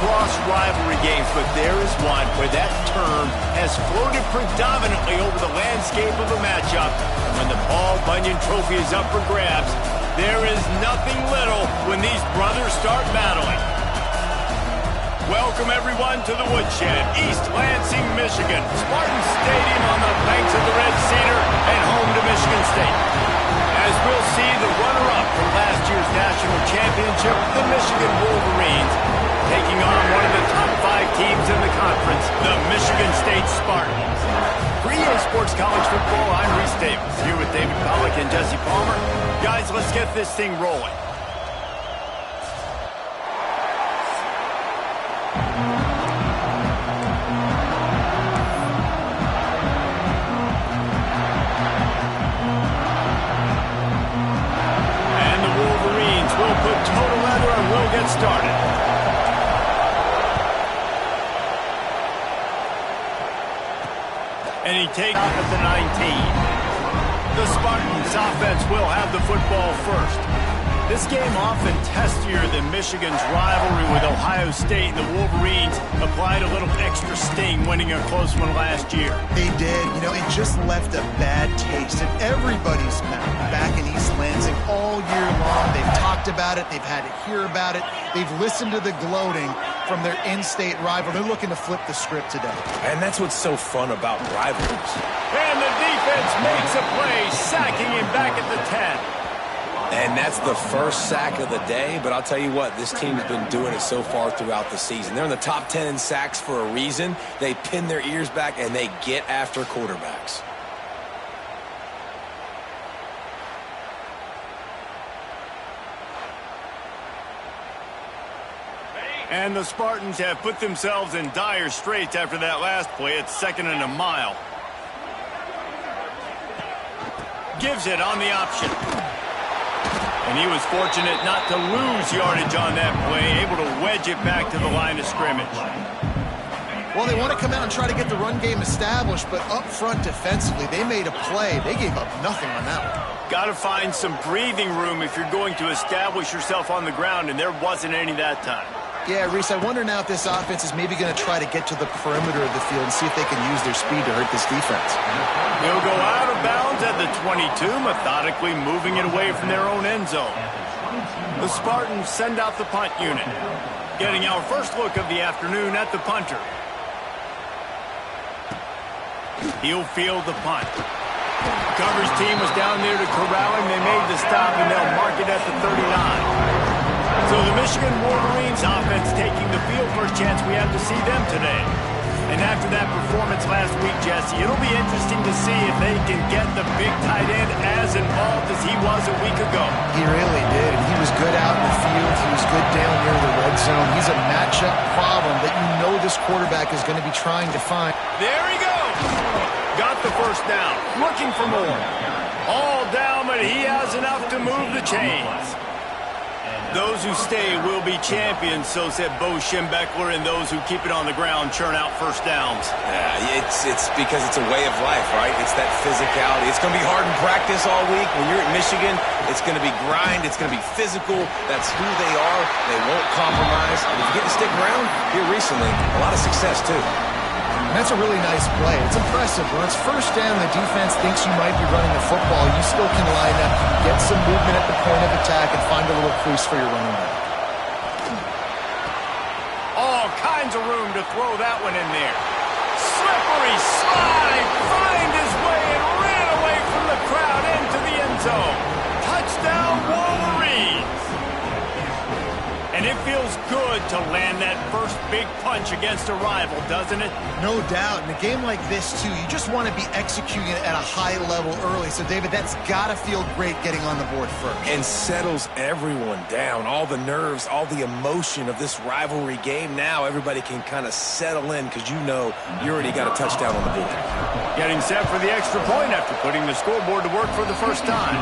across rivalry games, but there is one where that term has floated predominantly over the landscape of a matchup. And when the Paul Bunyan Trophy is up for grabs, there is nothing little when these brothers start battling. Welcome, everyone, to the Woodshed, East Lansing, Michigan. Spartan Stadium on the banks of the Red Cedar and home to Michigan State. As we'll see, the runner-up from last year's national championship, the Michigan Wolverines, taking on one of the top 5 teams in the conference, the Michigan State Spartans. For EA Sports College Football, I'm Reese Davis, here with David Pollack and Jesse Palmer. Guys, let's get this thing rolling. Get started. And he takes off at the 19. The Spartans offense will have the football first. This game often testier than Michigan's rivalry with Ohio State, and the Wolverines applied a little extra sting winning a close one last year. They did. You know, it just left a bad taste in everybody's mouth back in East Lansing all year long. They've talked about it. They've had to hear about it. They've listened to the gloating from their in-state rival. They're looking to flip the script today. And that's what's so fun about rivalries. And the defense makes a play, sacking him back at the 10. And that's the first sack of the day, but I'll tell you what, this team's been doing it so far throughout the season. They're in the top 10 in sacks for a reason. They pin their ears back, and they get after quarterbacks. And the Spartans have put themselves in dire straits after that last play. It's 2nd and a mile. Gives it on the option. And he was fortunate not to lose yardage on that play, able to wedge it back to the line of scrimmage. Well, they want to come out and try to get the run game established, but up front defensively, they made a play. They gave up nothing on that one. Got to find some breathing room if you're going to establish yourself on the ground, and there wasn't any that time. Yeah, Reese, I wonder now if this offense is maybe going to try to get to the perimeter of the field and see if they can use their speed to hurt this defense. He'll go out of bounds at the 22, methodically moving it away from their own end zone. The Spartans send out the punt unit, getting our first look of the afternoon at the punter. He'll field the punt. The coverage team was down there to corral him. They made the stop, and they'll mark it at the 39. So the Michigan Wolverines offense taking the field. First chance we have to see them today. And after that performance last week, Jesse, it'll be interesting to see if they can get the big tight end as involved as he was a week ago. He really did. He was good out in the field. He was good down near the red zone. He's a matchup problem that you know this quarterback is going to be trying to find. There he goes. Got the first down. Looking for more. All down, but he has enough to move the chains. Those who stay will be champions, so said Bo Schembechler, and those who keep it on the ground churn out first downs. Yeah, it's because it's a way of life, right? It's that physicality. It's going to be hard in practice all week. When you're at Michigan, it's going to be grind. It's going to be physical. That's who they are. They won't compromise. And if you get to stick around here recently, a lot of success, too. And that's a really nice play. It's impressive. When it's first down, the defense thinks you might be running the football. You still can line up, get some movement at the point of attack, and find a little crease for your running back. All kinds of room to throw that one in there. Slippery slide, find his way and ran away from the crowd into the end zone. Touchdown, Wolverines. And it feels good to land that first big punch against a rival, doesn't it? No doubt. In a game like this, too, you just want to be executing it at a high level early. So, David, that's got to feel great getting on the board first. And settles everyone down. All the nerves, all the emotion of this rivalry game. Now everybody can kind of settle in because you know you already got a touchdown on the board. Getting set for the extra point after putting the scoreboard to work for the first time.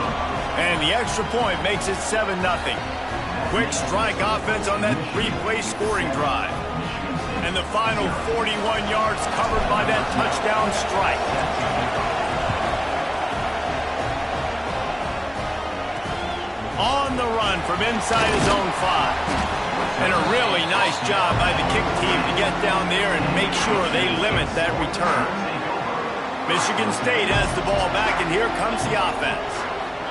And the extra point makes it 7-0. Quick strike offense on that three-play scoring drive. And the final 41 yards covered by that touchdown strike. On the run from inside his own 5. And a really nice Nice job by the kick team to get down there and make sure they limit that return. Michigan State has the ball back, and here comes the offense.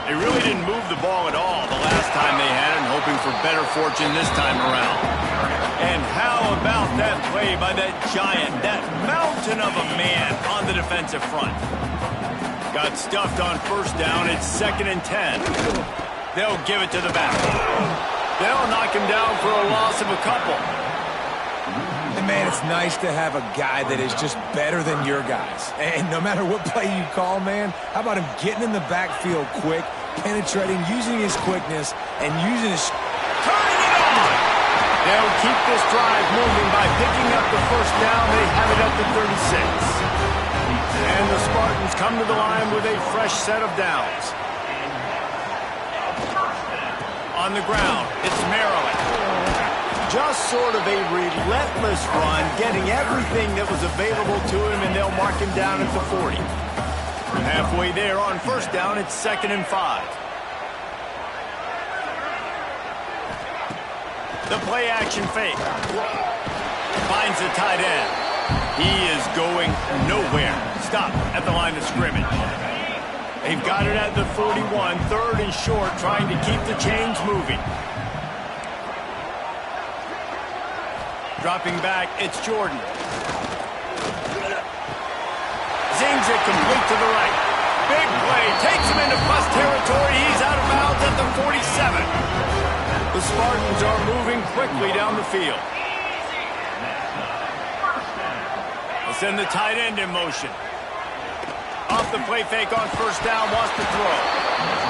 They really didn't move the ball at all the last time they had it, and hoping for better fortune this time around. And how about that play by that giant, that mountain of a man on the defensive front? Got stuffed on first down. It's 2nd and 10. They'll give it to the back. They'll knock him down for a loss of a couple. And man, it's nice to have a guy that is just better than your guys. And no matter what play you call, man, how about him getting in the backfield quick, penetrating, using his quickness, and using his... Turning it on! They'll keep this drive moving by picking up the first down. They have it up to 36. And the Spartans come to the line with a fresh set of downs. On the ground, it's Maryland. Just sort of a relentless run, getting everything that was available to him, and they'll mark him down at the 40. Halfway there on first down, it's 2nd and 5. The play action fake. Finds the tight end. He is going nowhere. Stop at the line of scrimmage. They've got it at the 41, 3rd and short, trying to keep the chains moving. Dropping back, it's Jordan. Zings it complete to the right. Big play, takes him into bust territory. He's out of bounds at the 47. The Spartans are moving quickly down the field. They send the tight end in motion. Off the play fake on first down, wants to throw.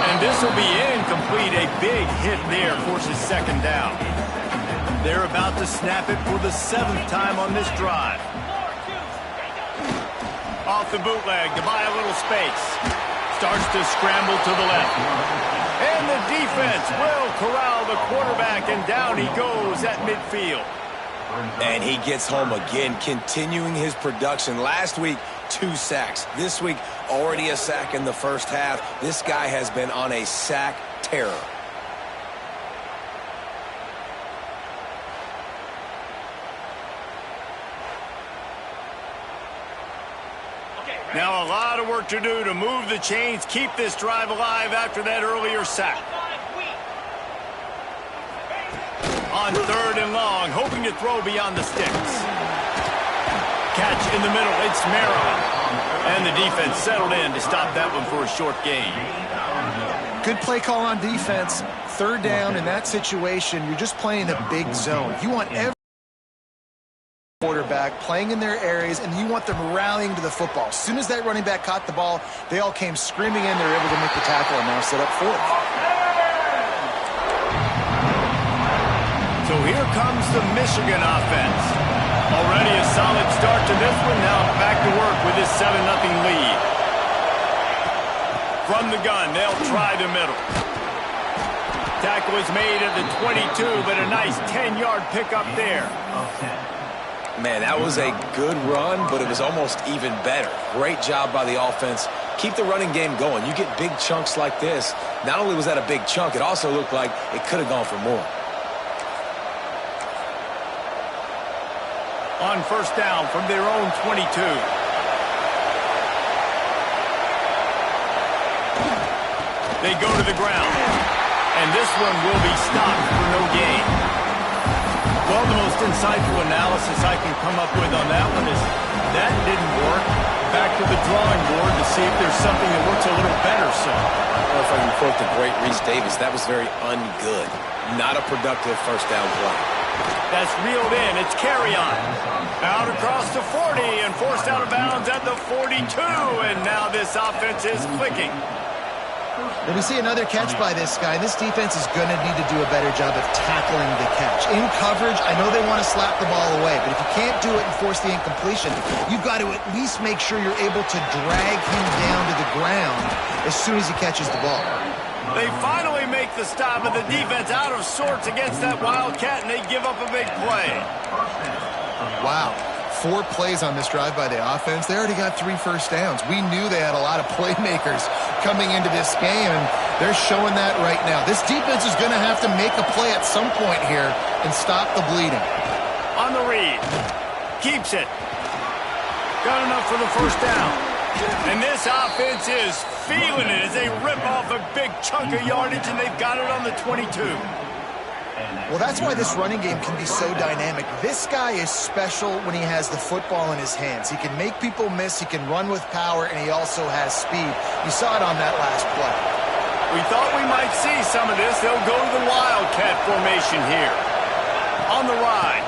And this will be incomplete. A big hit there forces 2nd down. They're about to snap it for the 7th time on this drive. Off the bootleg to buy a little space. Starts to scramble to the left. And the defense will corral the quarterback, and down he goes at midfield. And he gets home again, continuing his production. Last week, 2 sacks. This week, already a sack in the first half. This guy has been on a sack terror. Now a lot of work to do to move the chains, keep this drive alive after that earlier sack. On 3rd and long, hoping to throw beyond the sticks. Catch in the middle, it's Maryland. And the defense settled in to stop that one for a short gain. Good play call on defense. 3rd down in that situation, you're just playing a big zone. You want every quarterback playing in their areas, and you want them rallying to the football. As soon as that running back caught the ball, they all came screaming in. They were able to make the tackle and now set up 4th. So here comes the Michigan offense. Already a solid start to this one. Now back to work with this 7-0 lead. From the gun, they'll try the middle. Tackle is made at the 22, but a nice 10-yard pickup there. Man, that was a good run, but it was almost even better. Great job by the offense. Keep the running game going. You get big chunks like this. Not only was that a big chunk, it also looked like it could have gone for more. On first down from their own 22. They go to the ground. And this one will be stopped for no gain. Well, the most insightful analysis I can come up with on that one is that didn't work. Back to the drawing board to see if there's something that works a little better. So, well, if I can quote the great Reese Davis, that was very ungood. Not a productive first down play. That's reeled in. It's carry on. Out across the 40 and forced out of bounds at the 42. And now this offense is clicking. And we see another catch by this guy. This defense is going to need to do a better job of tackling the catch. In coverage, I know they want to slap the ball away, but if you can't do it and force the incompletion, you've got to at least make sure you're able to drag him down to the ground as soon as he catches the ball. They finally make the stop, and the defense out of sorts against that Wildcat, and they give up a big play. Wow. 4 plays on this drive by the offense. They already got 3 first downs. We knew they had a lot of playmakers coming into this game, and they're showing that right now. This defense is going to have to make a play at some point here and stop the bleeding. on the read. Keeps it. Got enough for the first down. And this offense is feeling it as they rip off a big chunk of yardage, and they've got it on the 22. Well, that's why this running game can be so dynamic. This guy is special when he has the football in his hands. He can make people miss, he can run with power, and he also has speed. You saw it on that last play. We thought we might see some of this. They'll go to the Wildcat formation here. On the ride.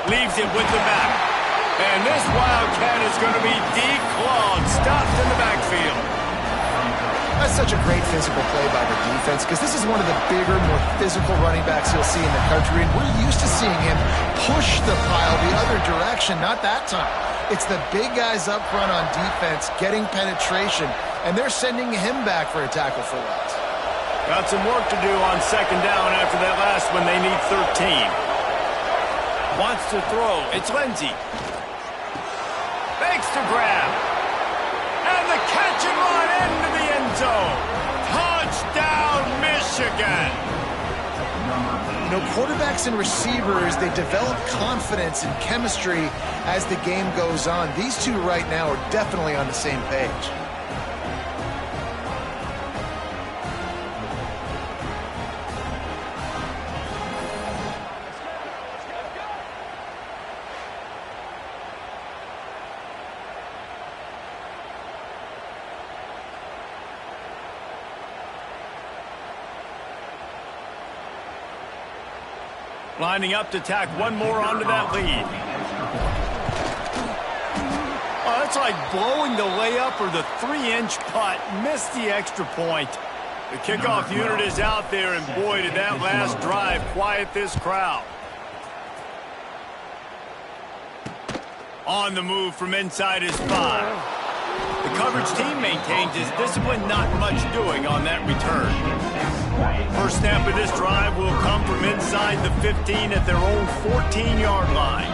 Leaves it with the back. And this Wildcat is going to be declawed, stopped in the backfield. That's such a great physical play by the defense because this is one of the bigger, more physical running backs you'll see in the country, and we're used to seeing him push the pile the other direction. Not that time. It's the big guys up front on defense getting penetration, and they're sending him back for a tackle for loss. Got some work to do on second down after that last one. They need 13. Wants to throw. It's Lindsey. Makes the grab. And the catch and run into the end zone. Touchdown, Michigan. You know, quarterbacks and receivers, they develop confidence and chemistry as the game goes on. These two right now are definitely on the same page. Lining up to tack one more onto that lead. Oh, that's like blowing the layup or the 3-inch putt. Missed the extra point. The kickoff unit is out there, and boy, did that last drive quiet this crowd. On the move from inside his 5. The coverage team maintains his discipline, not much doing on that return. First snap of this drive will come from inside the 15 at their own 14-yard line.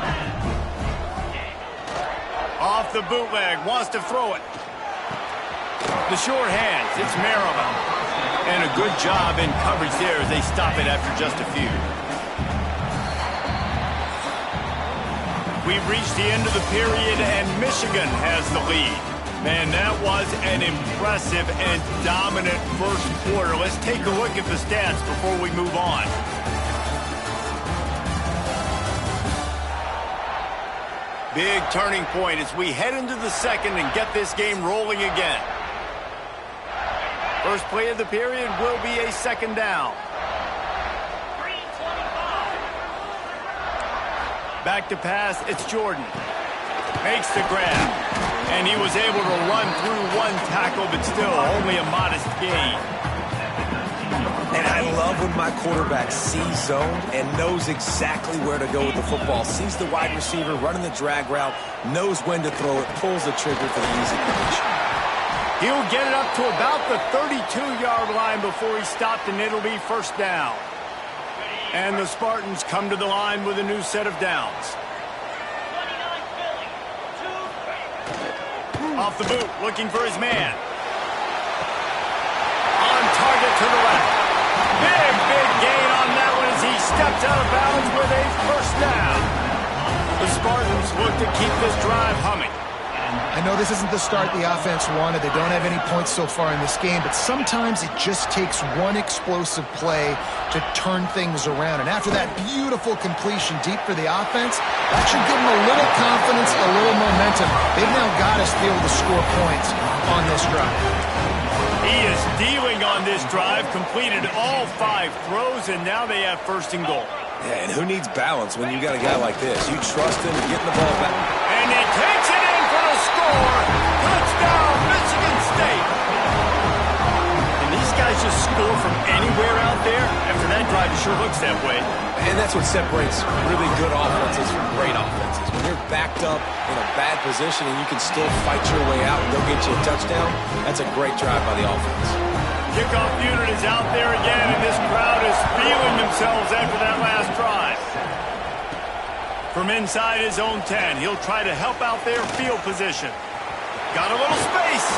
Off the bootleg, wants to throw it. The short hands, it's Maryland. And a good job in coverage there as they stop it after just a few. We've reached the end of the period, and Michigan has the lead. Man, that was an impressive and dominant first quarter. Let's take a look at the stats before we move on. Big turning point as we head into the second and get this game rolling again. First play of the period will be a second down. Back to pass, it's Jordan. Makes the grab. And he was able to run through one tackle, but still only a modest gain. And I love when my quarterback sees zone and knows exactly where to go with the football. Sees the wide receiver running the drag route, knows when to throw it, pulls the trigger for the easy finish. He'll get it up to about the 32-yard line before he's stopped, and it'll be first down. And the Spartans come to the line with a new set of downs. Off the boot, looking for his man. On target to the left. Big gain on that one as he steps out of bounds with a first down. The Spartans look to keep this drive humming. I know this isn't the start the offense wanted. They don't have any points so far in this game, but sometimes it just takes one explosive play to turn things around. And after that beautiful completion deep for the offense, that should give them a little confidence, a little momentum. They've now got us to be able to score points on this drive. He is dealing on this drive, completed all 5 throws, and now they have first and goal. Yeah, and who needs balance when you got a guy like this? You trust him to get the ball back. And he takes it in for the score. Touchdown, Michigan State. And these guys just score from anywhere out there. After that drive, it sure looks that way. And that's what separates really good offenses from great offenses. When you're backed up in a bad position and you can still fight your way out and go get you a touchdown, that's a great drive by the offense. Kickoff unit is out there again, and this crowd is feeling themselves after that last drive. From inside his own 10, he'll try to help out their field position. Got a little space.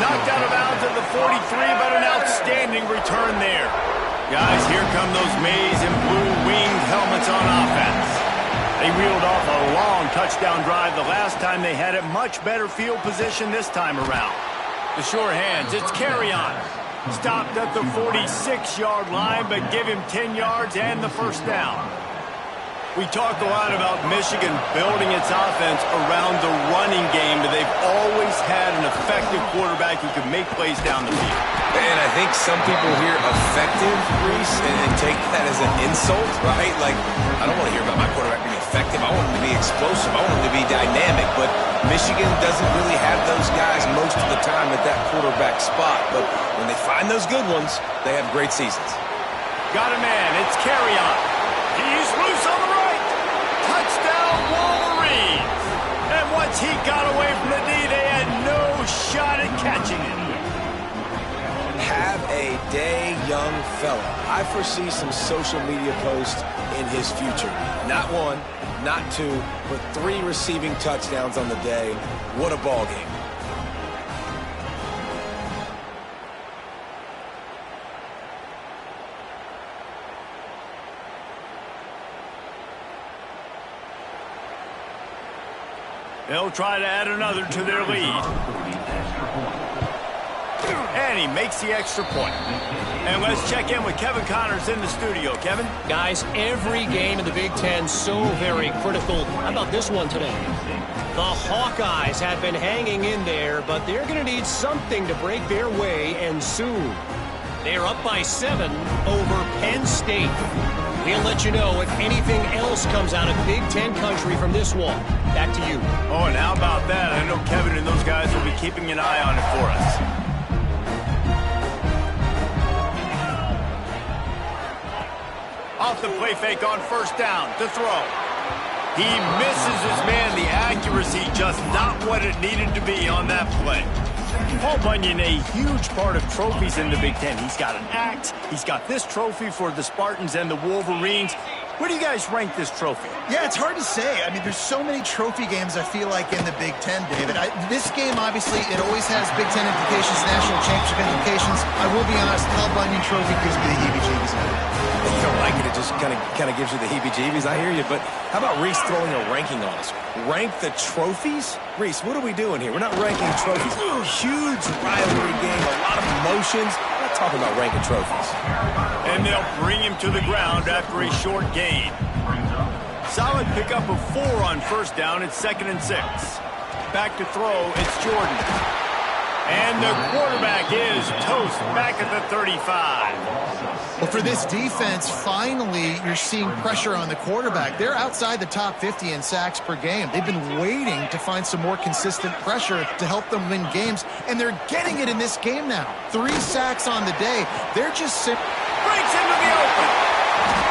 Knocked out of bounds at the 43, but an outstanding return there. Guys, here come those maize and blue winged helmets on offense. They reeled off a long touchdown drive the last time they had it. Much better field position this time around. The sure hands, it's carry on. Stopped at the 46-yard line, but give him 10 yards and the first down. We talk a lot about Michigan building its offense around the running game, but they've always had an effective quarterback who can make plays down the field. And I think some people hear effective, Reese, and take that as an insult, right? Like, I don't want to hear about my quarterback being effective. I want him to be explosive. I want him to be dynamic. But Michigan doesn't really have those guys most of the time at that quarterback spot. But when they find those good ones, they have great seasons. Got a man. It's carry on. He's loose on the right. Touchdown, Wolverines. And once he got away from the D, they had no shot at catching him. Have a day, young fella. I foresee some social media posts in his future. Not one, not two, but 3 receiving touchdowns on the day. What a ball game. They'll try to add another to their lead. And he makes the extra point. And let's check in with Kevin Connors in the studio. Kevin? Guys, every game in the Big Ten so very critical. How about this one today? The Hawkeyes have been hanging in there, but they're going to need something to break their way, and soon. They're up by 7 over Penn State. We'll let you know if anything else comes out of Big Ten country from this one. Back to you. Oh, and how about that? I know Kevin and those guys will be keeping an eye on it for us. Off the play fake on first down to throw. He misses his man. The accuracy just not what it needed to be on that play. Paul Bunyan, a huge part of trophies in the Big Ten. He's got an axe. He's got this trophy for the Spartans and the Wolverines. Where do you guys rank this trophy? Yeah, it's hard to say. I mean, there's so many trophy games, I feel like, in the Big Ten, David. This game, obviously, it always has Big Ten implications, national championship implications. I will be honest, Paul Bunyan trophy gives me the heebie-jeebies. You don't like it, it just kind of gives you the heebie-jeebies. I hear you, but how about Reese throwing a ranking on us? Rank the trophies? Reese, what are we doing here? We're not ranking trophies. Huge rivalry game, a lot of emotions. We're not talking about ranking trophies. And they'll bring him to the ground after a short gain. Solid pickup of 4 on first down. It's 2nd and 6. Back to throw, it's Jordan. And the quarterback is toast back at the 35. Well, for this defense, finally, you're seeing pressure on the quarterback. They're outside the top 50 in sacks per game. They've been waiting to find some more consistent pressure to help them win games, and they're getting it in this game now. 3 sacks on the day. They're just breaks into the open.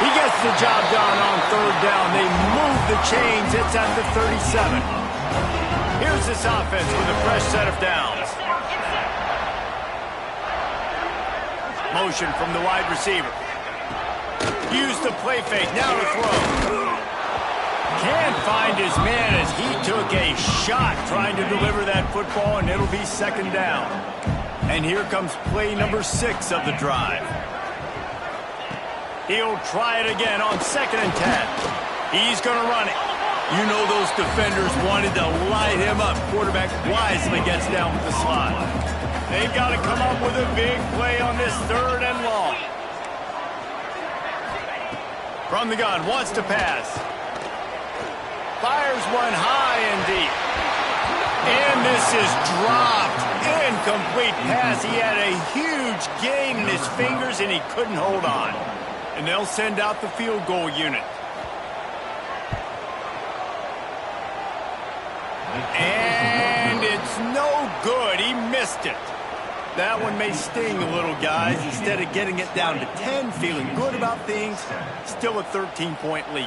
He gets the job done on third down. They move the chains. It's at the 37. Here's this offense with a fresh set of downs. Motion from the wide receiver. Use the play fake. Now to throw. Can't find his man as he took a shot trying to deliver that football, and it'll be 2nd down. And here comes play number 6 of the drive. He'll try it again on 2nd and 10. He's going to run it. You know those defenders wanted to light him up. Quarterback wisely gets down with the slot. They've got to come up with a big play on this 3rd and long. From the gun, wants to pass. Fires one high and deep. And this is dropped. Incomplete pass. He had a huge gain in his fingers, and he couldn't hold on. And they'll send out the field goal unit. And it's no good. He missed it. That one may sting a little, guys. Instead of getting it down to 10, feeling good about things, still a 13-point lead.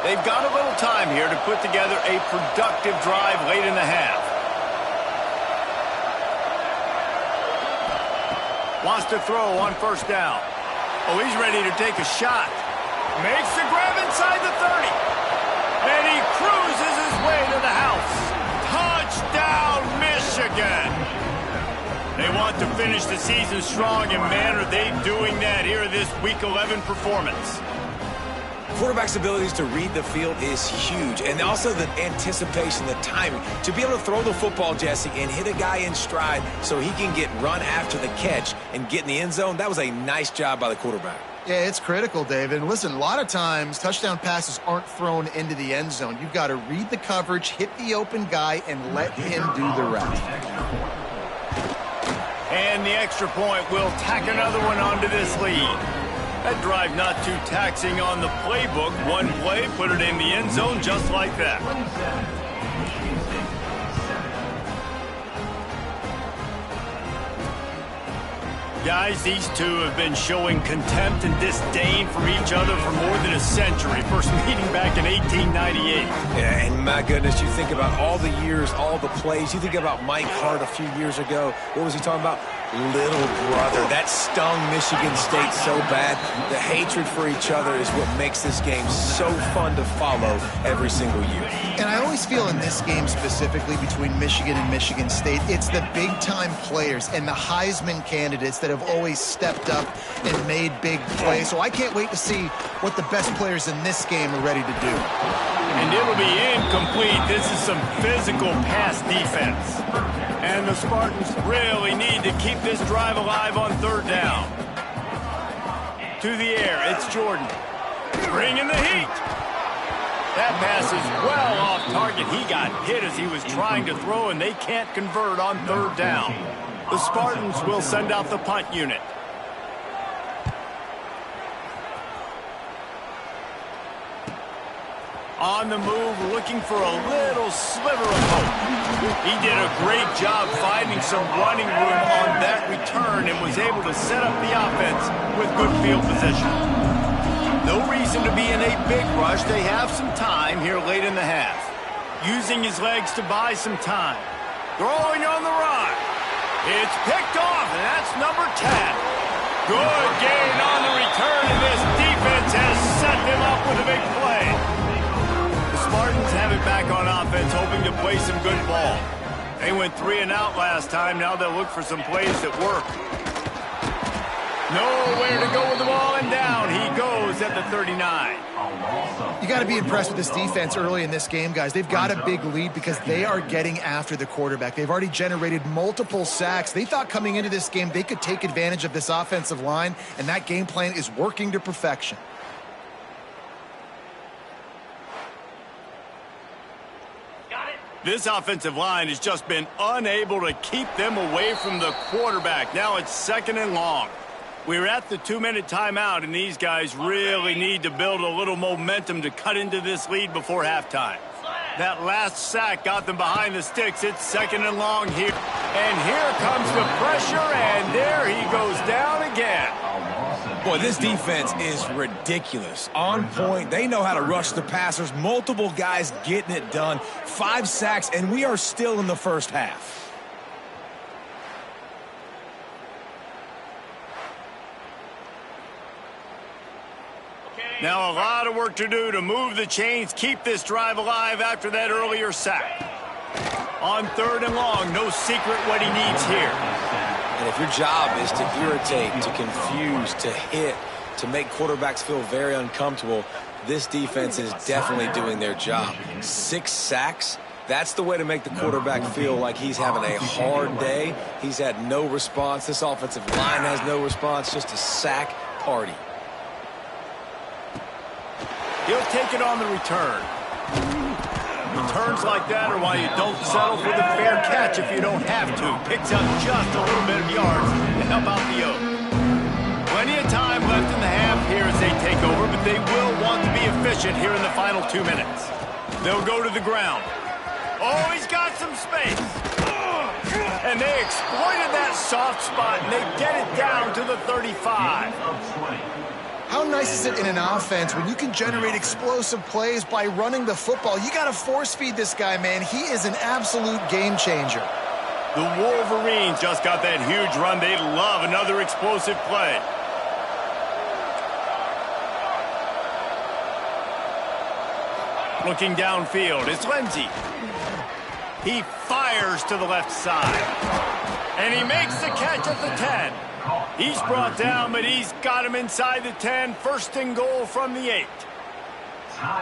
They've got a little time here to put together a productive drive late in the half. Wants to throw on first down. Oh, he's ready to take a shot. Makes the grab inside the 30. And he cruises his way to the house. Touchdown, Michigan. want to finish the season strong, and man, are they doing that here in this Week 11 performance. Quarterback's abilities to read the field is huge, and also the anticipation, the timing. To be able to throw the football, Jesse, and hit a guy in stride so he can get run after the catch and get in the end zone, that was a nice job by the quarterback. Yeah, it's critical, David. And listen, a lot of times touchdown passes aren't thrown into the end zone. You've got to read the coverage, hit the open guy, and let him do the rest. And the extra point will tack another one onto this lead. That drive not too taxing on the playbook. One play, put it in the end zone just like that. Guys, these two have been showing contempt and disdain for each other for more than a century. First meeting back in 1898. Yeah, and my goodness, you think about all the years, all the plays. You think about Mike Hart a few years ago. What was he talking about? Little brother. That stung Michigan State so bad. The hatred for each other is what makes this game so fun to follow every single year. And I always feel in this game specifically between Michigan and Michigan State, it's the big-time players and the Heisman candidates that have always stepped up and made big plays. So I can't wait to see what the best players in this game are ready to do. And it'll be incomplete. This is some physical pass defense. And the Spartans really need to keep this drive alive on third down. To the air, it's Jordan. Bringing the heat. That pass is well off target. He got hit as he was trying to throw, and they can't convert on third down. The Spartans will send out the punt unit. On the move, looking for a little sliver of hope. He did a great job finding some running room on that return and was able to set up the offense with good field position. No reason to be in a big rush. They have some time here late in the half. Using his legs to buy some time. Throwing on the run. It's picked off, and that's number 10. Good gain on the return, and this defense has set them up with a big play. Spartans have it back on offense, hoping to play some good ball. They went 3 and out last time. Now they'll look for some plays that work. Nowhere to go with the ball, and down he goes at the 39. You got to be impressed with this defense early in this game, guys. They've got a big lead because they are getting after the quarterback. They've already generated multiple sacks. They thought coming into this game they could take advantage of this offensive line, and that game plan is working to perfection. This offensive line has just been unable to keep them away from the quarterback. Now it's 2nd and long. We're at the 2-minute timeout, and these guys really need to build a little momentum to cut into this lead before halftime. That last sack got them behind the sticks. It's 2nd and long here. And here comes the pressure, and there he goes down again. Boy, this defense is ridiculous. On point. They know how to rush the passers. Multiple guys getting it done. 5 sacks, and we are still in the first half. Now a lot of work to do to move the chains, keep this drive alive after that earlier sack. On 3rd and long, no secret what he needs here. And if your job is to irritate, to confuse, to hit, to make quarterbacks feel very uncomfortable, this defense is definitely doing their job. 6 sacks, that's the way to make the quarterback feel like he's having a hard day. He's had no response. This offensive line has no response, just a sack party. He'll take it on the return. Returns like that are why you don't settle for the fair catch if you don't have to. Picks up just a little bit of yards to help out the Oak. Plenty of time left in the half here as they take over, but they will want to be efficient here in the final 2 minutes. They'll go to the ground. Oh, he's got some space. And they exploited that soft spot, and they get it down to the 35. How nice is it in an offense when you can generate explosive plays by running the football? You got to force feed this guy, man. He is an absolute game changer. The Wolverines just got that huge run. They love another explosive play. Looking downfield, it's Lindsey. He fires to the left side. And he makes the catch at the 10. He's brought down, but he's got him inside the 10. First and goal from the 8.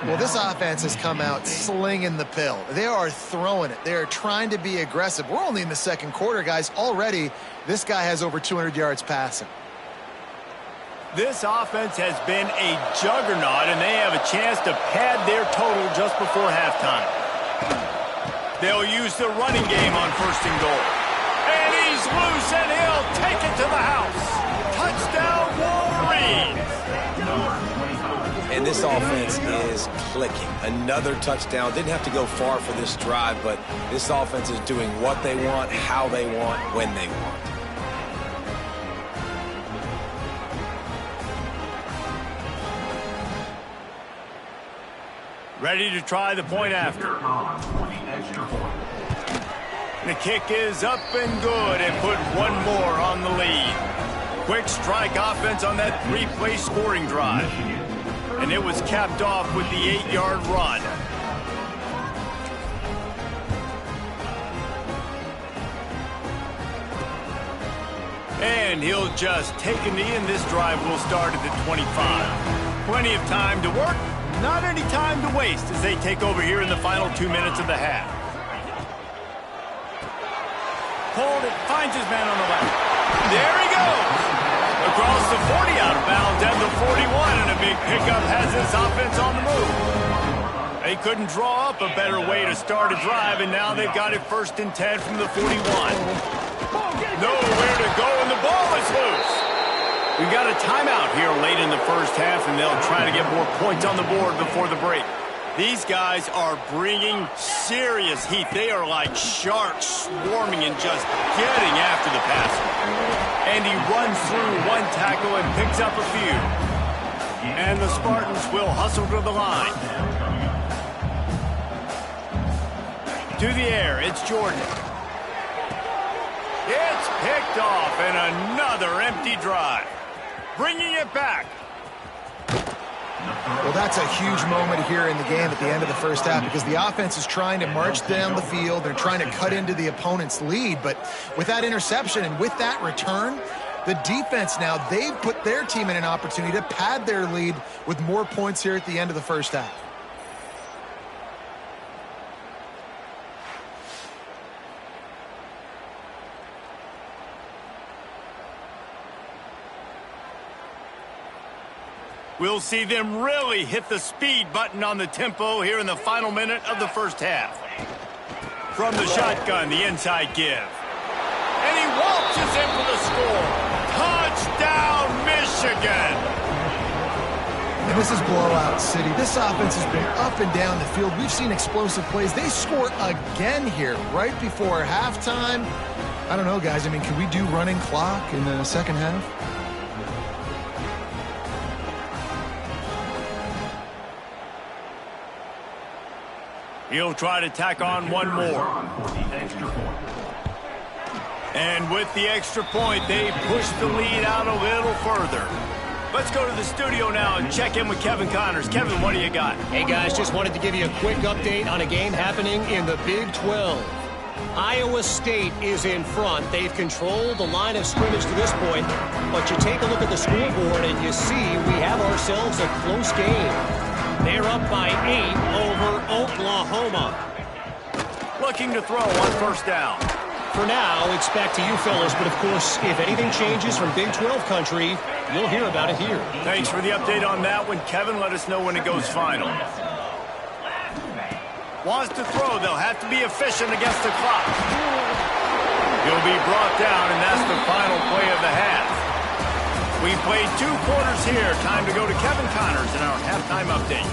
Well, this offense has come out slinging the pill. They are throwing it. They are trying to be aggressive. We're only in the second quarter, guys. Already, this guy has over 200 yards passing. This offense has been a juggernaut, and they have a chance to pad their total just before halftime. They'll use the running game on first and goal. And he's loose, and he'll take it to the house. Touchdown, Wolverines! And this offense is clicking. Another touchdown. Didn't have to go far for this drive, but this offense is doing what they want, how they want, when they want. Ready to try the point after. The kick is up and good, and put one more on the lead. Quick strike offense on that 3-play scoring drive. And it was capped off with the 8-yard run. And he'll just take a knee, and this drive will start at the 25. Plenty of time to work, not any time to waste as they take over here in the final 2 minutes of the half. Pulled it, finds his man on the left. There he goes! Across the 40, out of bounds at the 41, and a big pickup has this offense on the move. They couldn't draw up a better way to start a drive, and now they've got it first and 10 from the 41. Nowhere to go, and the ball is loose. We've got a timeout here late in the first half, and they'll try to get more points on the board before the break. These guys are bringing serious heat. They are like sharks swarming and just getting after the passer. And he runs through one tackle and picks up a few. And the Spartans will hustle to the line. To the air, it's Jordan. It's picked off, and another empty drive. Bringing it back. Well, that's a huge moment here in the game at the end of the first half because the offense is trying to march down the field. They're trying to cut into the opponent's lead. But with that interception and with that return, the defense now, they've put their team in an opportunity to pad their lead with more points here at the end of the first half. We'll see them really hit the speed button on the tempo here in the final minute of the first half. From the shotgun, the inside give. And he waltzes in for the score. Touchdown, Michigan! And this is blowout city. This offense has been up and down the field. We've seen explosive plays. They score again here right before halftime. I don't know, guys. I mean, can we do running clock in the second half? He'll try to tack on one more. And with the extra point, they push the lead out a little further. Let's go to the studio now and check in with Kevin Connors. Kevin, what do you got? Hey, guys, just wanted to give you a quick update on a game happening in the Big 12. Iowa State is in front. They've controlled the line of scrimmage to this point. But you take a look at the scoreboard and you see we have ourselves a close game. They're up by 8 over Oklahoma. Looking to throw on first down. For now, it's back to you fellas, but of course, if anything changes from Big 12 country, you'll hear about it here. Thanks for the update on that one, Kevin. Let us know when it goes final. Wants to throw. They'll have to be efficient against the clock. He'll be brought down, and that's the final play of the half. We played 2 quarters here. Time to go to Kevin Connors in our halftime update.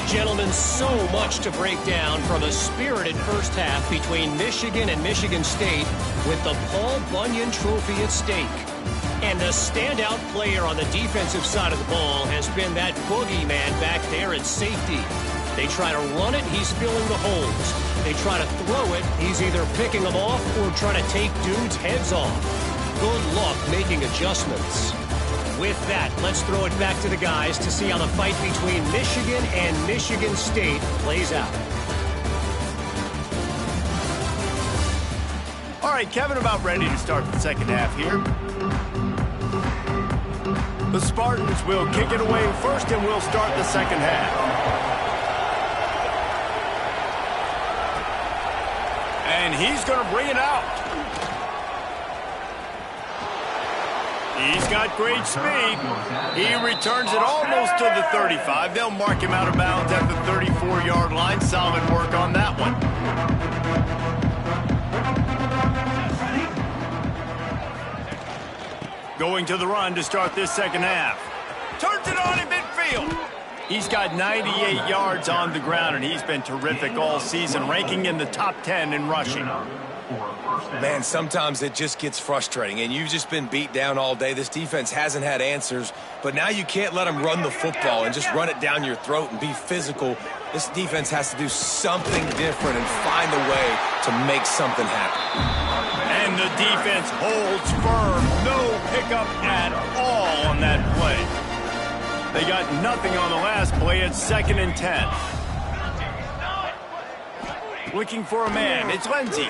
Gentlemen, so much to break down from a spirited first half between Michigan and Michigan State with the Paul Bunyan Trophy at stake. And the standout player on the defensive side of the ball has been that boogeyman back there at safety. They try to run it, he's filling the holes. They try to throw it, he's either picking them off or trying to take dudes' heads off. Good luck making adjustments. With that, let's throw it back to the guys to see how the fight between Michigan and Michigan State plays out. All right, Kevin, about ready to start the second half here. The Spartans will kick it away first, and we'll start the second half. And he's going to bring it out. He's got great speed. He returns it almost to the 35. They'll mark him out of bounds at the 34-yard line. Solid work on that one. Going to the run to start this second half. Turns it on in midfield. He's got 98 yards on the ground, and he's been terrific all season, ranking in the top 10 in rushing. Man, sometimes it just gets frustrating, and you've just been beat down all day. This defense hasn't had answers, but now you can't let them run the football and just run it down your throat and be physical. This defense has to do something different and find a way to make something happen. And the defense holds firm. No pickup at all on that play. They got nothing on the last play. It's 2nd and 10. Looking for a man. It's Lindsey.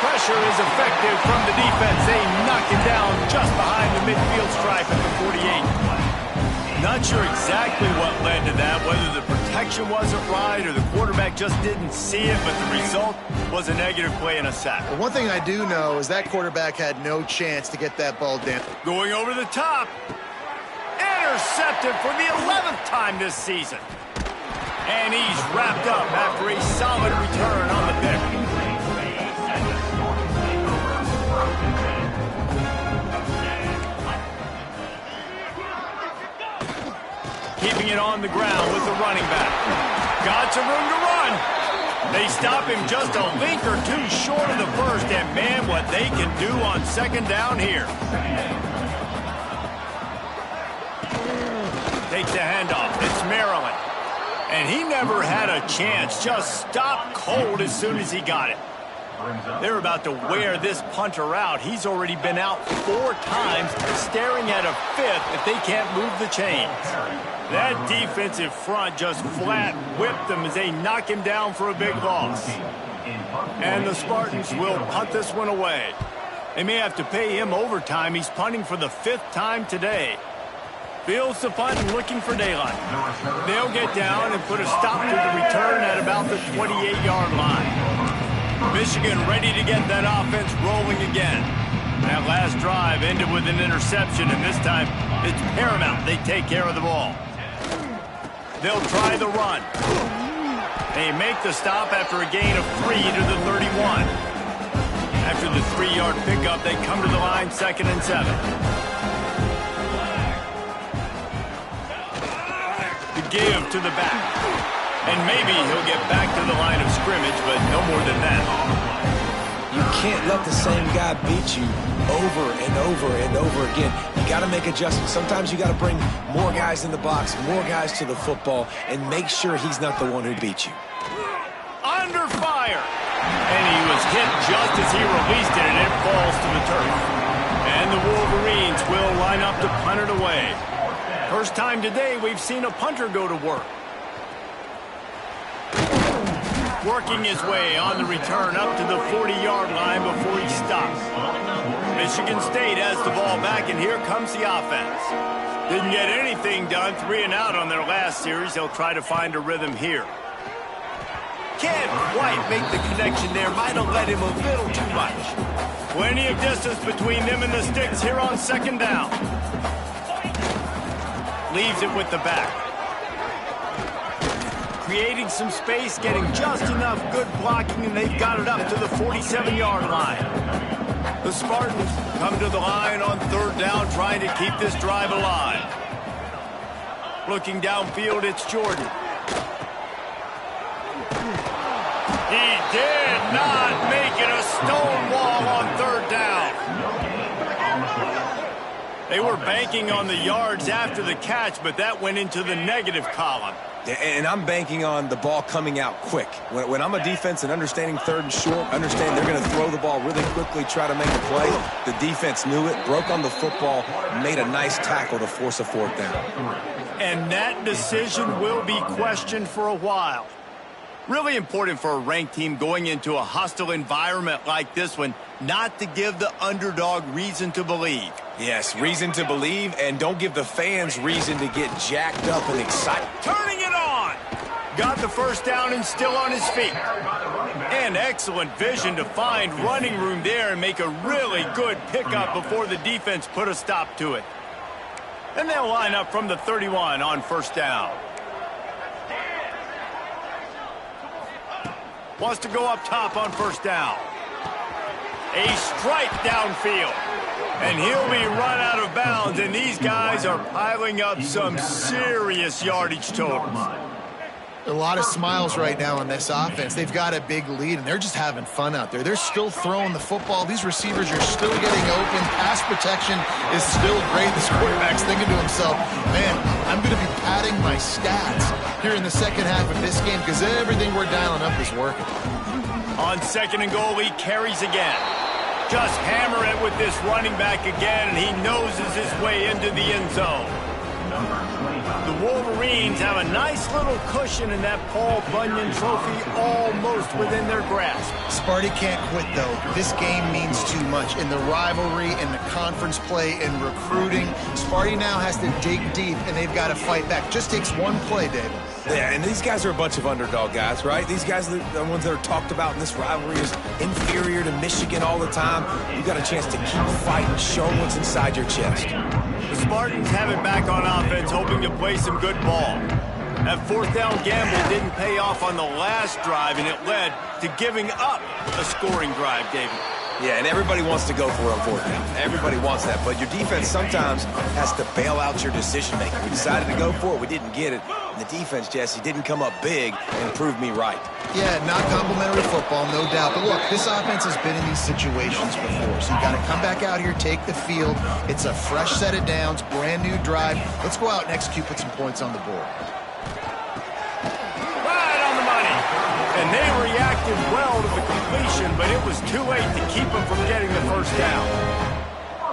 Pressure is effective from the defense. They knock him down just behind the midfield stripe at the 48. Not sure exactly what led to that, whether the protection wasn't right or the quarterback just didn't see it, but the result was a negative play and a sack. Well, one thing I do know is that quarterback had no chance to get that ball down. Going over the top. Intercepted for the 11th time this season. And he's wrapped up after a solid return on the pick. Keeping it on the ground with the running back. Got some room to run. They stop him just a link or two short of the first, and man, what they can do on second down here. Takes the handoff. It's Maryland. And he never had a chance. Just stopped cold as soon as he got it. They're about to wear this punter out. He's already been out 4 times, staring at a 5th if they can't move the chains. That defensive front just flat whipped them as they knock him down for a big loss. And the Spartans will punt this one away. They may have to pay him overtime. He's punting for the 5th time today. Fields the punt and looking for daylight. They'll get down and put a stop to the return at about the 28-yard line. Michigan ready to get that offense rolling again. That last drive ended with an interception, and this time it's paramount they take care of the ball. They'll try the run. They make the stop after a gain of 3 to the 31. After the 3-yard pickup, they come to the line 2nd and 7. Give to the back. And maybe he'll get back to the line of scrimmage, but no more than that. You can't let the same guy beat you over and over and over again. You got to make adjustments. Sometimes you got to bring more guys in the box, more guys to the football, and make sure he's not the one who beat you. Under fire. And he was hit just as he released it, and it falls to the turf. And the Wolverines will line up to punt it away. First time today we've seen a punter go to work. Working his way on the return up to the 40-yard line before he stops. Michigan State has the ball back, and here comes the offense. Didn't get anything done, 3 and out on their last series. They'll try to find a rhythm here. Can't quite make the connection there. Might have let him a little too much. Plenty of distance between them and the sticks here on 2nd down. Leaves it with the back. Creating some space, getting just enough good blocking, and they've got it up to the 47-yard line. The Spartans come to the line on 3rd down, trying to keep this drive alive. Looking downfield, it's Jordan. He did not make it a stone wall on 3rd down. They were banking on the yards after the catch, but that went into the negative column. And I'm banking on the ball coming out quick. When I'm a defense and understanding 3rd and short, understand they're going to throw the ball really quickly, try to make a play. The defense knew it, broke on the football, made a nice tackle to force a 4th down. And that decision will be questioned for a while. Really important for a ranked team going into a hostile environment like this one, not to give the underdog reason to believe. Yes, reason to believe, and don't give the fans reason to get jacked up and excited. Turning it on! Got the first down and still on his feet. And excellent vision to find running room there and make a really good pickup before the defense put a stop to it. And they'll line up from the 31 on first down. Wants to go up top on first down. A strike downfield. And he'll be run out of bounds, and these guys are piling up some serious yardage totals. A lot of smiles right now on this offense. They've got a big lead, and they're just having fun out there. They're still throwing the football. These receivers are still getting open. Pass protection is still great. This quarterback's thinking to himself, man, I'm going to be padding my stats here in the second half of this game because everything we're dialing up is working. On second and goal, he carries again. Just hammer it with this running back again, and he noses his way into the end zone. The Wolverines have a nice little cushion in that Paul Bunyan trophy almost within their grasp. Sparty can't quit, though. This game means too much. In the rivalry, in the conference play, in recruiting, Sparty now has to dig deep, and they've got to fight back. Just takes one play, David. Yeah, and these guys are a bunch of underdog guys, right? These guys are the ones that are talked about in this rivalry as inferior to Michigan all the time. You got a chance to keep fighting, show them what's inside your chest. The Spartans have it back on offense, hoping to play some good ball. That fourth down gamble didn't pay off on the last drive, and it led to giving up a scoring drive, David. Yeah, and everybody wants to go for it on fourth down. Everybody wants that, but your defense sometimes has to bail out your decision-making. We decided to go for it. We didn't get it. And the defense, Jesse, didn't come up big and prove me right. Yeah, not complimentary football, no doubt. But look, this offense has been in these situations before, so you got to come back out here, take the field. It's a fresh set of downs, brand new drive. Let's go out and execute, put some points on the board. And they reacted well to the completion, but it was too late to keep them from getting the first down.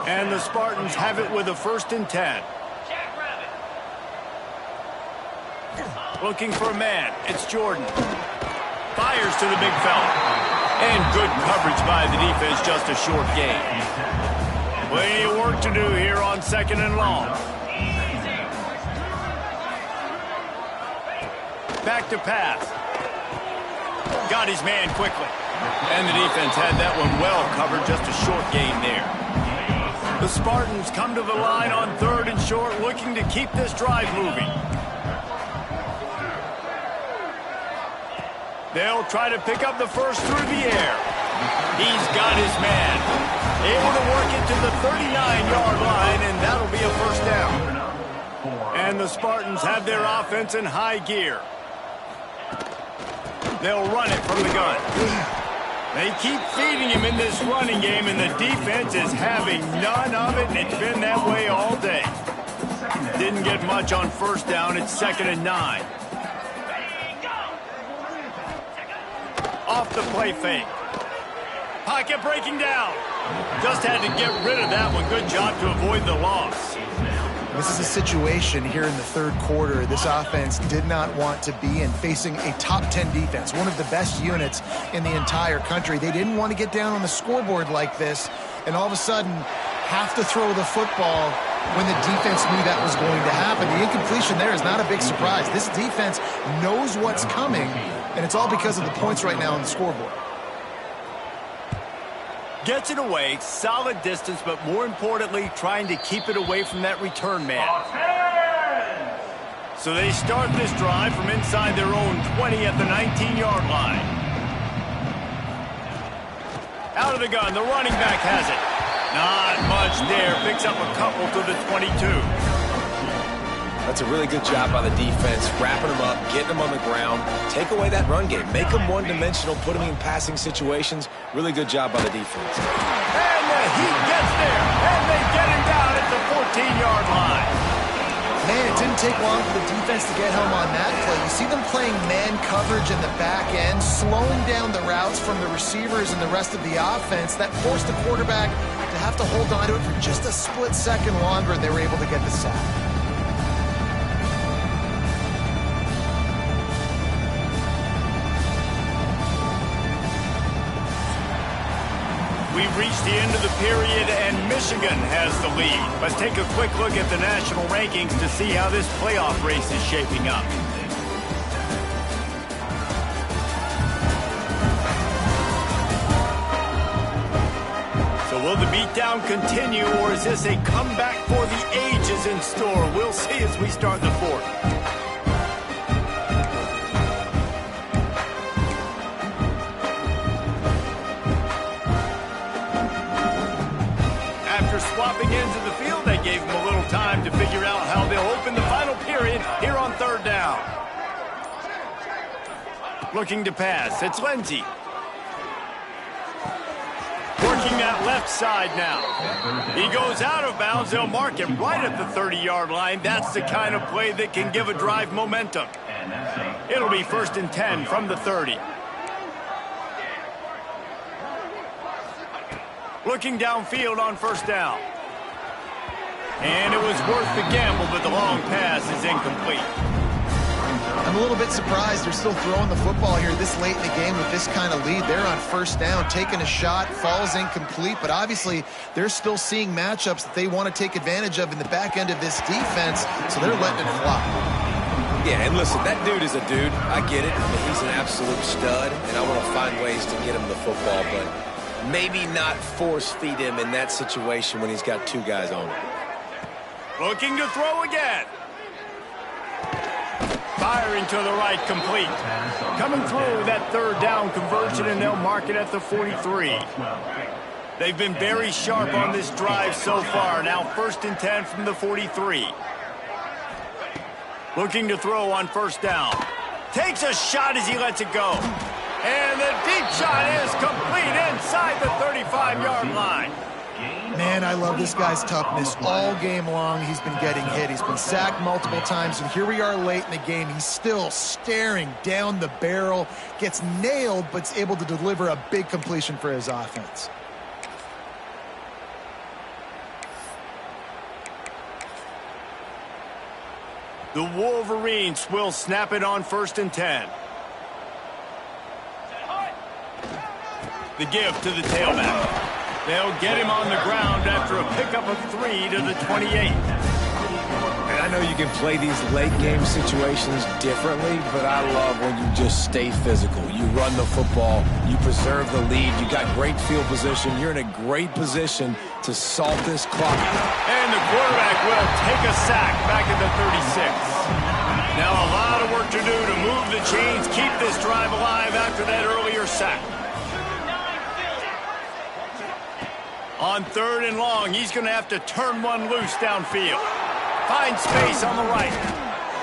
And the Spartans have it with a 1st and 10. Looking for a man. It's Jordan. Fires to the big fella. And good coverage by the defense, just a short gain. Plenty of work to do here on 2nd and long. Back to pass. Got his man quickly. And the defense had that one well covered, just a short gain there. The Spartans come to the line on 3rd and short, looking to keep this drive moving. They'll try to pick up the first through the air. He's got his man. Able to work it to the 39-yard line, and that'll be a first down. And the Spartans have their offense in high gear. They'll run it from the gun. They keep feeding him in this running game, and the defense is having none of it, and it's been that way all day. Didn't get much on first down. It's 2nd and 9. Off the play fake. Pocket breaking down. Just had to get rid of that one. Good job to avoid the loss. This is a situation here in the 3rd quarter this offense did not want to be in, facing a top 10 defense, one of the best units in the entire country. They didn't want to get down on the scoreboard like this and all of a sudden have to throw the football when the defense knew that was going to happen. The incompletion there is not a big surprise. This defense knows what's coming, and it's all because of the points right now on the scoreboard. Gets it away, solid distance, but more importantly, trying to keep it away from that return man. So they start this drive from inside their own 20 at the 19-yard line. Out of the gun, the running back has it. Not much there, picks up a couple to the 22. That's a really good job by the defense, wrapping them up, getting them on the ground, take away that run game, make them one-dimensional, put them in passing situations. Really good job by the defense. And the Heat gets there, and they get him down at the 14-yard line. Man, it didn't take long for the defense to get home on that play. You see them playing man coverage in the back end, slowing down the routes from the receivers and the rest of the offense. That forced the quarterback to have to hold on to it for just a split second longer, and they were able to get the sack. we've reached the end of the period, and Michigan has the lead. Let's take a quick look at the national rankings to see how this playoff race is shaping up. So will the beatdown continue, or is this a comeback for the ages in store? We'll see as we start the fourth. Swapping into the field, they gave him a little time to figure out how they'll open the final period here on third down. Looking to pass, it's Lindsey. Working that left side now. He goes out of bounds. They'll mark him right at the 30-yard line. That's the kind of play that can give a drive momentum. It'll be 1st and 10 from the 30. Looking downfield on 1st down. And it was worth the gamble, but the long pass is incomplete. I'm a little bit surprised they're still throwing the football here this late in the game with this kind of lead. They're on 1st down, taking a shot, falls incomplete, but obviously they're still seeing matchups that they want to take advantage of in the back end of this defense, so they're letting it fly. Yeah, and listen, that dude is a dude. I get it. I mean, he's an absolute stud, and I want to find ways to get him the football, but maybe not force-feed him in that situation when he's got 2 guys on him. Looking to throw again. Firing to the right, complete. Coming through that 3rd down conversion, and they'll mark it at the 43. They've been very sharp on this drive so far. Now 1st and 10 from the 43. Looking to throw on 1st down. Takes a shot as he lets it go. And the deep shot is complete inside the 35-yard line. Man, I love this guy's toughness. All game long, he's been getting hit. He's been sacked multiple times, and here we are late in the game. He's still staring down the barrel, gets nailed, but's able to deliver a big completion for his offense. The Wolverines will snap it on 1st and 10. The give to the tailback. They'll get him on the ground after a pickup of 3 to the 28. And I know you can play these late game situations differently, but I love when you just stay physical. You run the football, you preserve the lead, you got great field position, you're in a great position to salt this clock. And the quarterback will take a sack back at the 36. Now a lot of work to do to move the chains, keep this drive alive after that earlier sack. On 3rd and long, he's going to have to turn one loose downfield. Find space on the right.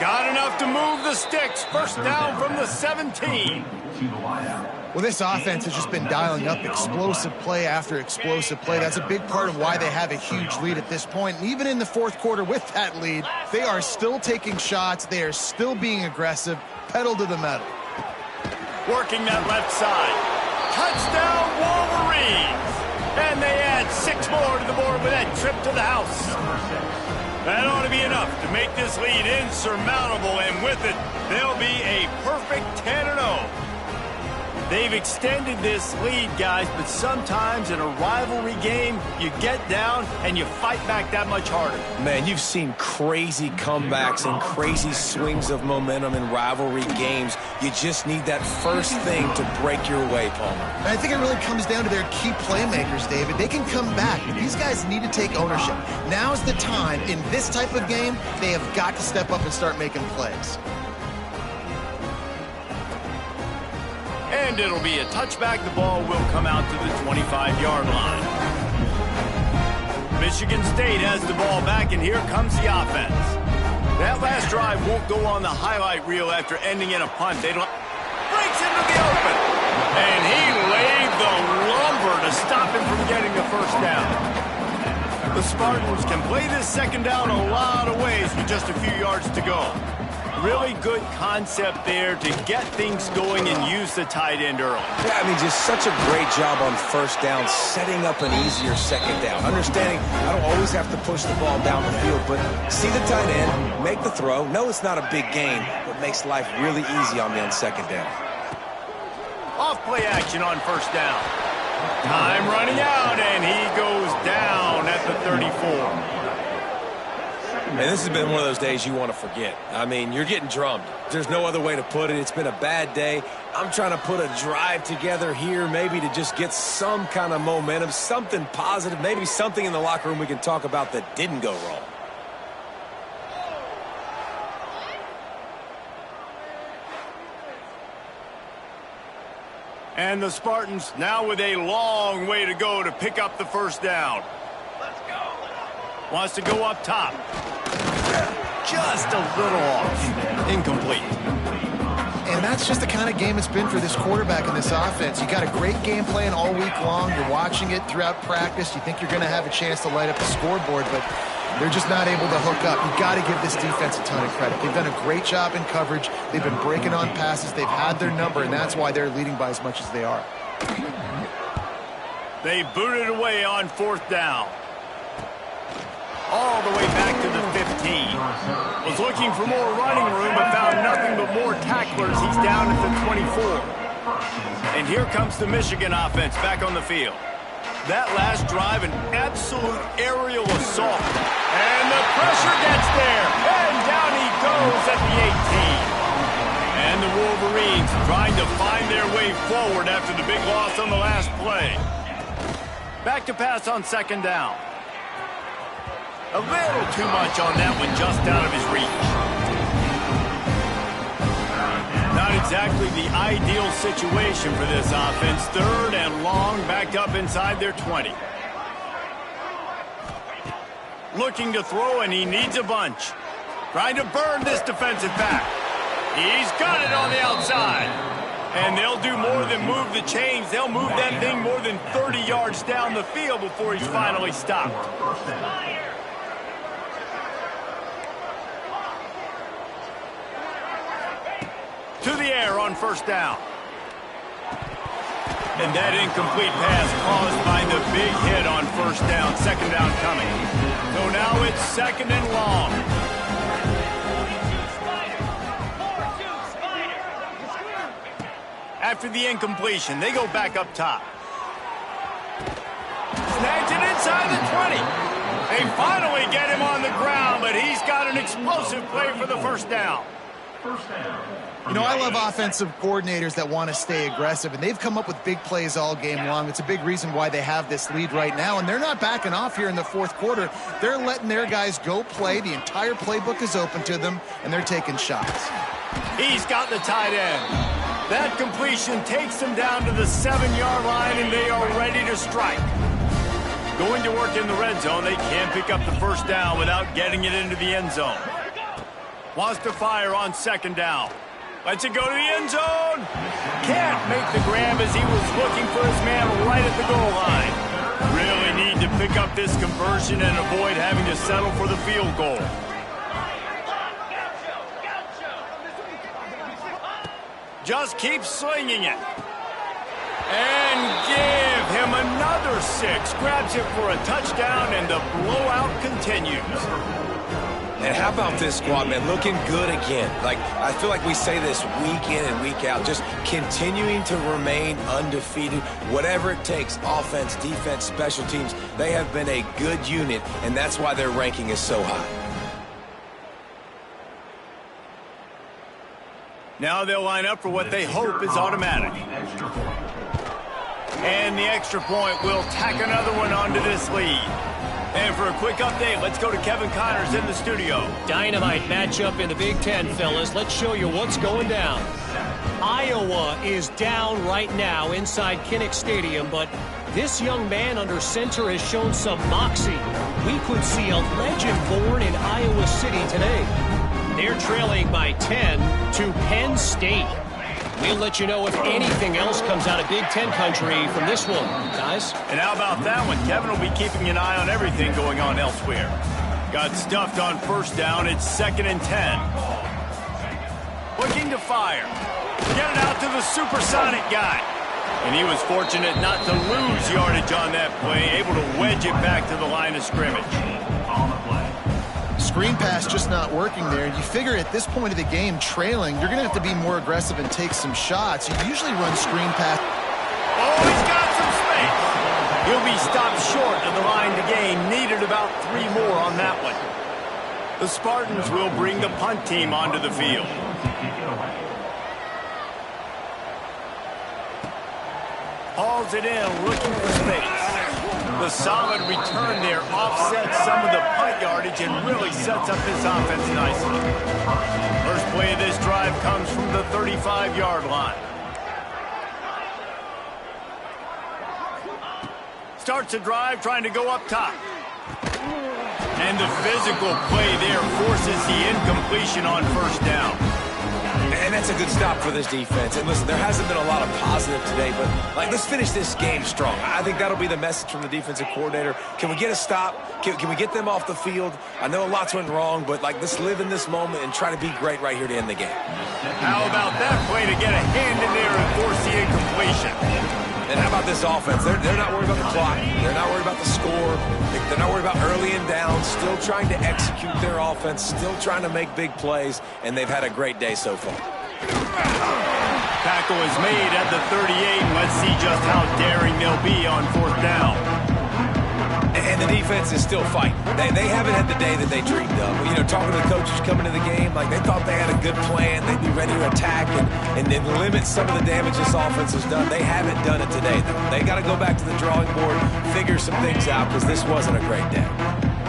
Got enough to move the sticks. 1st down from the 17. Well, this offense has just been dialing up explosive play after explosive play. That's a big part of why they have a huge lead at this point. And even in the 4th quarter with that lead, they are still taking shots. They are still being aggressive. Pedal to the metal. Working that left side. Touchdown, Wolverines! And they add 6 more to the board with that trip to the house. That ought to be enough to make this lead insurmountable, and with it, they'll be a perfect 10-0. They've extended this lead, guys, but sometimes in a rivalry game, you get down and you fight back that much harder. Man, you've seen crazy comebacks and crazy swings of momentum in rivalry games. You just need that first thing to break your way, Palmer. And I think it really comes down to their key playmakers, David. They can come back, but these guys need to take ownership. Now's the time. In this type of game, they have got to step up and start making plays. And it'll be a touchback. The ball will come out to the 25-yard line. Michigan State has the ball back, and here comes the offense. That last drive won't go on the highlight reel after ending in a punt. They breaks into the open. And he laid the lumber to stop him from getting the 1st down. The Spartans can play this 2nd down a lot of ways with just a few yards to go. Really good concept there to get things going and use the tight end early. Yeah, I mean, just such a great job on 1st down, setting up an easier 2nd down. Understanding I don't always have to push the ball down the field, but see the tight end, make the throw. No, it's not a big gain, but makes life really easy on me on 2nd down. Off play action on 1st down. Time running out, 34. And this has been one of those days you want to forget. I mean, you're getting drummed. There's no other way to put it. It's been a bad day. I'm trying to put a drive together here, maybe to just get some kind of momentum, something positive, maybe something in the locker room we can talk about that didn't go wrong. And the Spartans now with a long way to go to pick up the first down. Let's go. Wants to go up top. Just a little off. Incomplete. And that's just the kind of game it's been for this quarterback in this offense. You got a great game plan all week long. You're watching it throughout practice. You think you're going to have a chance to light up the scoreboard, but they're just not able to hook up. You've got to give this defense a ton of credit. They've done a great job in coverage. They've been breaking on passes. They've had their number, and that's why they're leading by as much as they are. They booted away on fourth down. All the way back to the 15. Was looking for more running room, but found nothing but more tacklers. He's down at the 24. And here comes the Michigan offense back on the field. That last drive, an absolute aerial assault. And the pressure gets there. And down he goes at the 18. And the Wolverines trying to find their way forward after the big loss on the last play. Back to pass on second down. A little too much on that one, just out of his reach. Not exactly the ideal situation for this offense. Third and long, backed up inside their 20. Looking to throw, and he needs a bunch. Trying to burn this defensive back. He's got it on the outside. And they'll do more than move the chains. They'll move that thing more than 30 yards down the field before he's finally stopped. To the air on first down. And that incomplete pass caused by the big hit on first down. Second down coming. So now it's second and long. After the incompletion, they go back up top. Snags it inside the 20. They finally get him on the ground, but he's got an explosive play for the first down. You know, I love offensive coordinators that want to stay aggressive, and they've come up with big plays all game long. It's a big reason why they have this lead right now, and they're not backing off here in the fourth quarter. They're letting their guys go play. The entire playbook is open to them, and they're taking shots. He's got the tight end. That completion takes them down to the 7-yard line, and they are ready to strike. Going to work in the red zone. They can't pick up the first down without getting it into the end zone. Wants to fire on second down. Lets it go to the end zone. Can't make the grab as he was looking for his man right at the goal line. Really need to pick up this conversion and avoid having to settle for the field goal. Just keep slinging it. And give him another 6. Grabs it for a touchdown, and the blowout continues. And how about this squad, man? Looking good again. Like, I feel like we say this week in and week out, just continuing to remain undefeated. Whatever it takes, offense, defense, special teams, they have been a good unit, and that's why their ranking is so high. Now they'll line up for what they hope is automatic. And the extra point will tack another one onto this lead. And for a quick update, let's go to Kevin Connors in the studio. Dynamite matchup in the Big Ten, fellas. Let's show you what's going down. Iowa is down right now inside Kinnick Stadium, but this young man under center has shown some moxie. We could see a legend born in Iowa City today. They're trailing by 10 to Penn State. We'll let you know if anything else comes out of Big Ten country from this one, guys. And how about that one? Kevin will be keeping an eye on everything going on elsewhere. Got stuffed on first down. It's 2nd and 10. Looking to fire. Get it out to the supersonic guy. And he was fortunate not to lose yardage on that play, able to wedge it back to the line of scrimmage. Screen pass just not working there. You figure at this point of the game, trailing, you're going to have to be more aggressive and take some shots. You usually run screen pass. Oh, he's got some space. He'll be stopped short of the line to gain. Needed about 3 more on that one. The Spartans will bring the punt team onto the field. Hauls it in, looking for space. The solid return there offsets some of the punt yardage and really sets up this offense nicely. First play of this drive comes from the 35-yard line. Starts a drive trying to go up top. And the physical play there forces the incompletion on first down. And that's a good stop for this defense. And listen, there hasn't been a lot of positive today, but let's finish this game strong. I think that'll be the message from the defensive coordinator. Can we get a stop? Can we get them off the field? I know lots went wrong, but let's live in this moment and try to be great right here to end the game. How about that play to get a hand in there and force the incompletion? And how about this offense? They're not worried about the clock. They're not worried about the score. They're not worried about early and down. Still trying to execute their offense. Still trying to make big plays. And they've had a great day so far. Tackle is made at the 38. And let's see just how daring they'll be on fourth down. And the defense is still fighting. They haven't had the day that they dreamed of. You know, talking to the coaches coming to the game, they thought they had a good plan. They'd be ready to attack and then limit some of the damage this offense has done. They haven't done it today, though. They got to go back to the drawing board, figure some things out, because this wasn't a great day.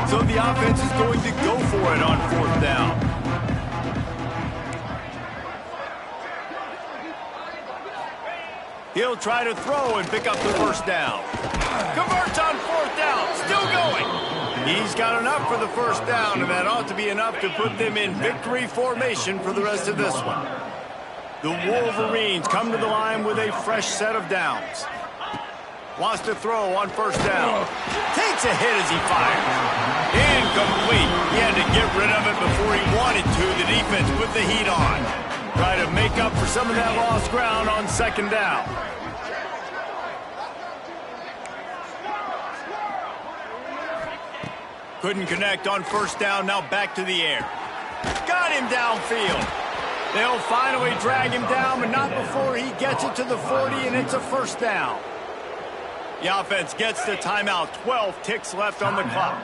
So the offense is going to go for it on fourth down. He'll try to throw and pick up the first down. Converts on fourth down. Still going. He's got enough for the first down, and that ought to be enough to put them in victory formation for the rest of this one. The Wolverines come to the line with a fresh set of downs. Wants to throw on first down. Takes a hit as he fires. Incomplete. He had to get rid of it before he wanted to. The defense put the heat on. Try to make up for some of that lost ground on second down. Couldn't connect on first down. Now back to the air. Got him downfield. They'll finally drag him down, but not before he gets it to the 40, and it's a first down. The offense gets the timeout. 12 ticks left on the clock.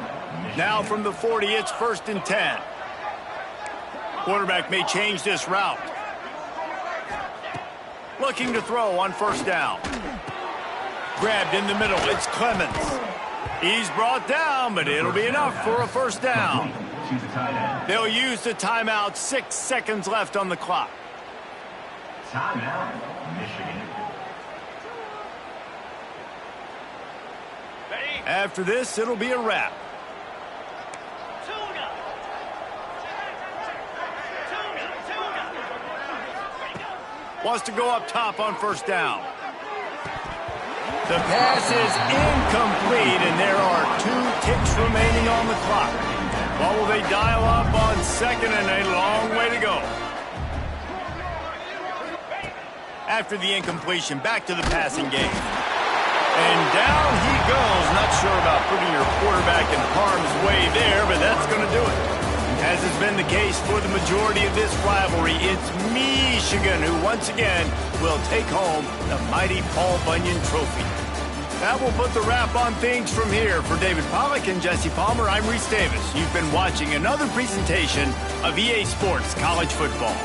Now from the 40, it's 1st and 10. Quarterback may change this route. Looking to throw on first down. Grabbed in the middle. It's Clemens. He's brought down, but it'll be enough for a first down. They'll use the timeout. 6 seconds left on the clock. Timeout, Michigan. After this, it'll be a wrap. Wants to go up top on first down. The pass is incomplete, and there are 2 ticks remaining on the clock. What will they dial up on second, and a long way to go? After the incompletion, back to the passing game. And down he goes. Not sure about putting your quarterback in harm's way there, but that's going to do it. As has been the case for the majority of this rivalry, it's Michigan who once again will take home the mighty Paul Bunyan Trophy. That will put the wrap on things from here. For David Pollack and Jesse Palmer, I'm Reese Davis. You've been watching another presentation of EA Sports College Football.